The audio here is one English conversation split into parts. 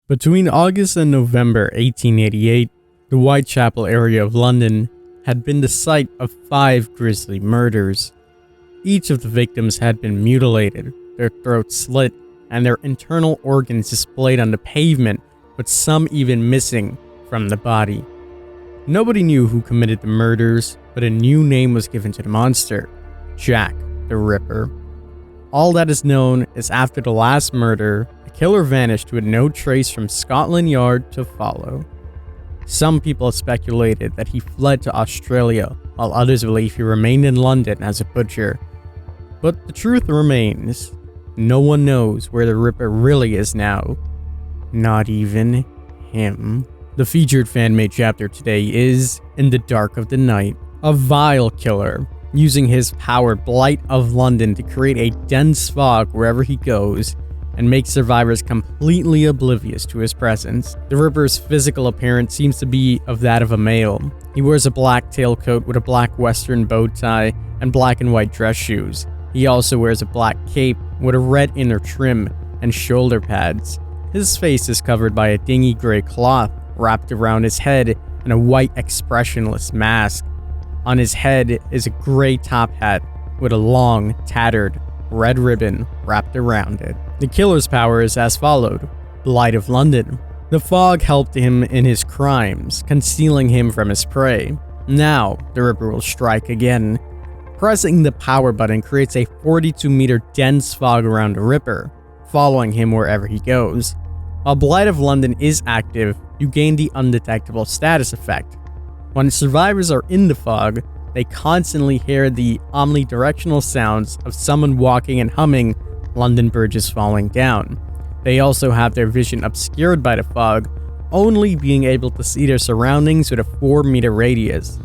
Between August and November 1888, the Whitechapel area of London had been the site of 5 grisly murders. Each of the victims had been mutilated, their throats slit, and their internal organs displayed on the pavement, with some even missing from the body. Nobody knew who committed the murders, but a new name was given to the monster: Jack the Ripper. All that is known is after the last murder, the killer vanished with no trace from Scotland Yard to follow. Some people have speculated that he fled to Australia, while others believe he remained in London as a butcher. But the truth remains, no one knows where the Ripper really is now. Not even him. The featured fan-made chapter today is In the Dark of the Night, a vile killer using his power Blight of London to create a dense fog wherever he goes and make survivors completely oblivious to his presence. The Ripper's physical appearance seems to be of that of a male. He wears a black tailcoat with a black western bow tie and black and white dress shoes. He also wears a black cape with a red inner trim and shoulder pads. His face is covered by a dingy gray cloth wrapped around his head and a white expressionless mask. On his head is a gray top hat with a long, tattered, red ribbon wrapped around it. The killer's power is as followed: Blight of London. The fog helped him in his crimes, concealing him from his prey. Now, the Ripper will strike again. Pressing the power button creates a 42-meter dense fog around the Ripper, following him wherever he goes. While Blight of London is active, you gain the undetectable status effect. When survivors are in the fog, they constantly hear the omnidirectional sounds of someone walking and humming London Bridges Falling Down. They also have their vision obscured by the fog, only being able to see their surroundings with a 4-meter radius.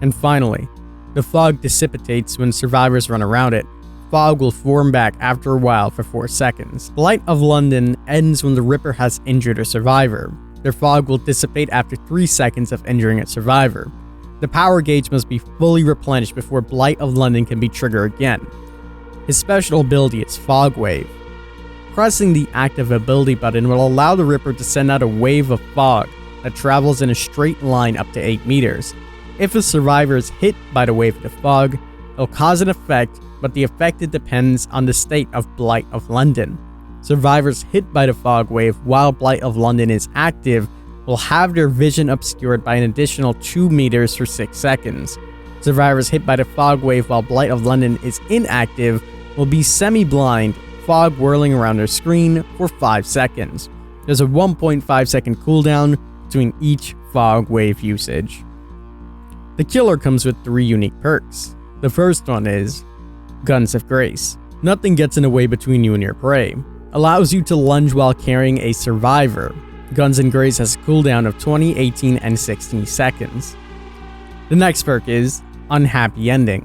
And finally, the fog dissipates when survivors run around it. Fog will form back after a while for 4 seconds. Blight of London ends when the Ripper has injured a survivor. Their fog will dissipate after 3 seconds of injuring a survivor. The power gauge must be fully replenished before Blight of London can be triggered again. His special ability is Fog Wave. Pressing the active ability button will allow the Ripper to send out a wave of fog that travels in a straight line up to 8 meters. If a survivor is hit by the wave of the fog, it'll cause an effect, but the effect depends on the state of Blight of London. Survivors hit by the fog wave while Blight of London is active will have their vision obscured by an additional 2 meters for 6 seconds. Survivors hit by the fog wave while Blight of London is inactive will be semi-blind, fog whirling around their screen for 5 seconds. There's a 1.5 second cooldown between each fog wave usage. The killer comes with 3 unique perks. The first one is Guns of Grace. Nothing gets in the way between you and your prey. Allows you to lunge while carrying a survivor. Guns and Grace has a cooldown of 20, 18, and 16 seconds. The next perk is Unhappy Ending.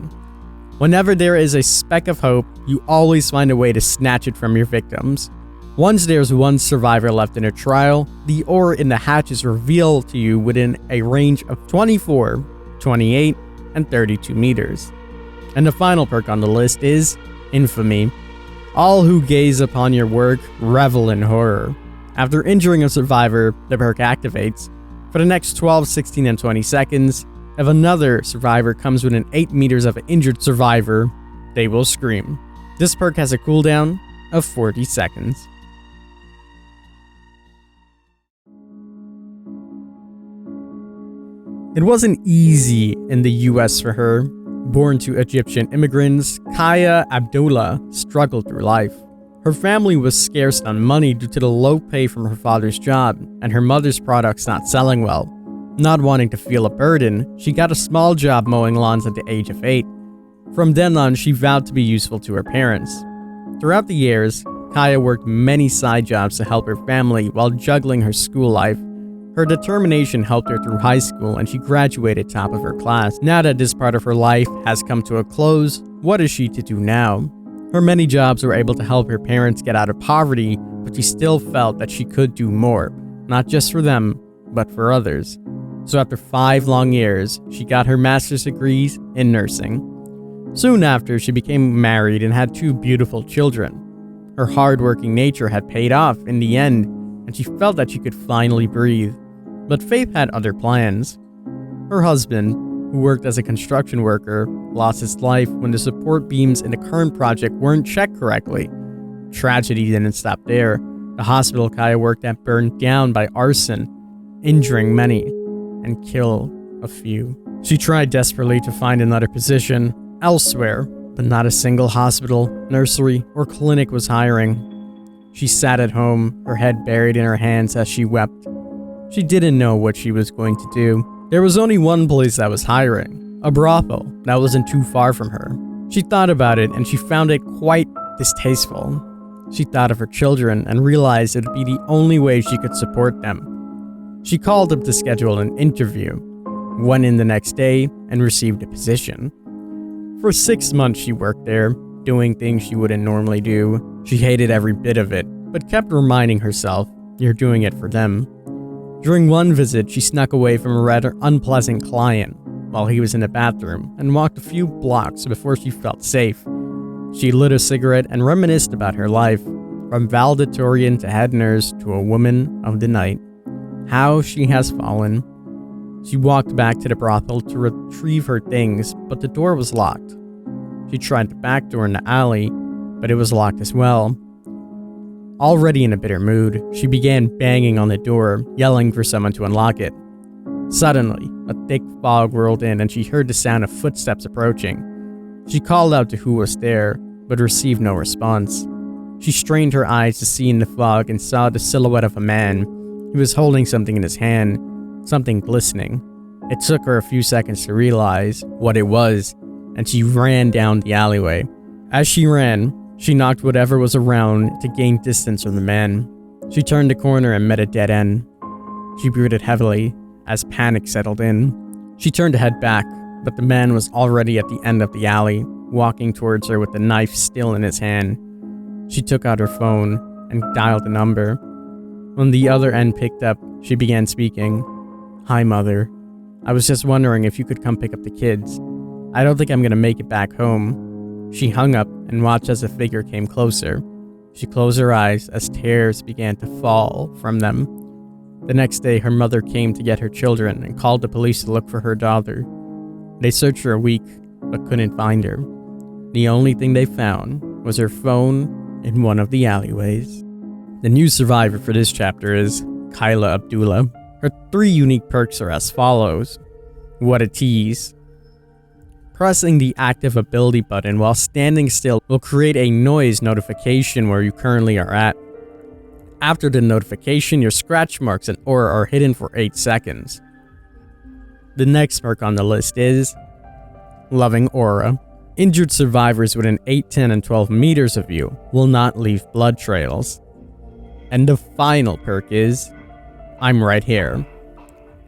Whenever there is a speck of hope, you always find a way to snatch it from your victims. Once there's one survivor left in a trial, the ore in the hatch is revealed to you within a range of 24, 28, and 32 meters. And the final perk on the list is Infamy. All who gaze upon your work revel in horror. After injuring a survivor, the perk activates. For the next 12, 16, and 20 seconds, if another survivor comes within 8 meters of an injured survivor, they will scream. This perk has a cooldown of 40 seconds. It wasn't easy in the US for her. Born to Egyptian immigrants, Kyla Abdullah struggled through life. Her family was scarce on money due to the low pay from her father's job and her mother's products not selling well. Not wanting to feel a burden, she got a small job mowing lawns at the age of 8. From then on, she vowed to be useful to her parents. Throughout the years, Kyla worked many side jobs to help her family while juggling her school life. Her determination helped her through high school and she graduated top of her class. Now that this part of her life has come to a close, what is she to do now? Her many jobs were able to help her parents get out of poverty, but she still felt that she could do more, not just for them, but for others. So after 5 long years, she got her master's degrees in nursing. Soon after, she became married and had 2 beautiful children. Her hardworking nature had paid off in the end, and she felt that she could finally breathe. But Faith had other plans. Her husband, who worked as a construction worker, lost his life when the support beams in the current project weren't checked correctly. Tragedy didn't stop there. The hospital Kyla worked at burned down by arson, injuring many and killed a few. She tried desperately to find another position elsewhere, but not a single hospital, nursery, or clinic was hiring. She sat at home, her head buried in her hands as she wept. She didn't know what she was going to do. There was only one place that was hiring, a brothel that wasn't too far from her. She thought about it and she found it quite distasteful. She thought of her children and realized it would be the only way she could support them. She called up to schedule an interview, went in the next day, and received a position. For 6 months she worked there, doing things she wouldn't normally do. She hated every bit of it, but kept reminding herself, "You're doing it for them." During one visit, she snuck away from a rather unpleasant client while he was in the bathroom and walked a few blocks before she felt safe. She lit a cigarette and reminisced about her life, from valedictorian to head nurse to a woman of the night. How she has fallen. She walked back to the brothel to retrieve her things, but the door was locked. She tried the back door in the alley, but it was locked as well. Already in a bitter mood, she began banging on the door, yelling for someone to unlock it. Suddenly, a thick fog rolled in and she heard the sound of footsteps approaching. She called out to who was there, but received no response. She strained her eyes to see in the fog and saw the silhouette of a man. He was holding something in his hand, something glistening. It took her a few seconds to realize what it was, and she ran down the alleyway. As she ran, she knocked whatever was around to gain distance from the man. She turned the corner and met a dead end. She breathed heavily as panic settled in. She turned to head back, but the man was already at the end of the alley, walking towards her with the knife still in his hand. She took out her phone and dialed the number. When the other end picked up, she began speaking. "Hi, Mother. I was just wondering if you could come pick up the kids. I don't think I'm gonna make it back home." She hung up and watched as the figure came closer. She closed her eyes as tears began to fall from them. The next day, her mother came to get her children and called the police to look for her daughter. They searched for a week, but couldn't find her. The only thing they found was her phone in one of the alleyways. The new survivor for this chapter is Kyla Abdullah. Her 3 unique perks are as follows. What a tease. Pressing the active ability button while standing still will create a noise notification where you currently are at. After the notification, your scratch marks and aura are hidden for 8 seconds. The next perk on the list is Loving Aura. Injured survivors within 8, 10, and 12 meters of you will not leave blood trails. And the final perk is I'm right here.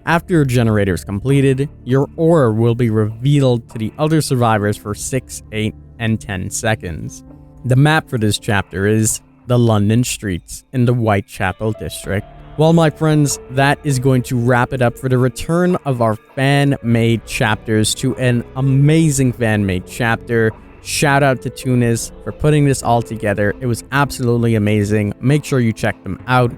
After your generator is completed, your aura will be revealed to the other survivors for 6, 8, and 10 seconds. The map for this chapter is the London streets in the Whitechapel district. Well, my friends, that is going to wrap it up for the return of our fan-made chapters to an amazing fan-made chapter. Shout out to Tunis for putting this all together. It was absolutely amazing. Make sure you check them out.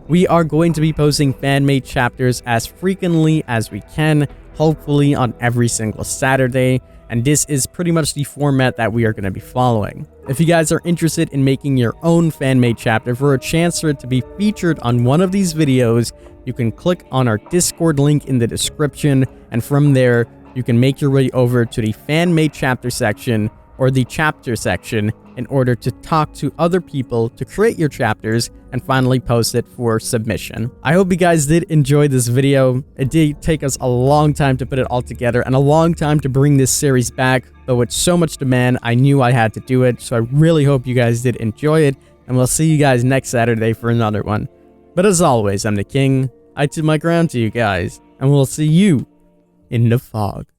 We are going to be posting fan-made chapters as frequently as we can, hopefully on every single Saturday, and this is pretty much the format that we are going to be following. If you guys are interested in making your own fan-made chapter for a chance for it to be featured on one of these videos, you can click on our Discord link in the description, and from there, you can make your way over to the fan-made chapter section or the chapter section in order to talk to other people to create your chapters and finally post it for submission. I hope you guys did enjoy this video. It did take us a long time to put it all together and a long time to bring this series back, but with so much demand, I knew I had to do it. So I really hope you guys did enjoy it, and we'll see you guys next Saturday for another one. But as always, I'm the King. I tip my crown to you guys, and we'll see you in the fog.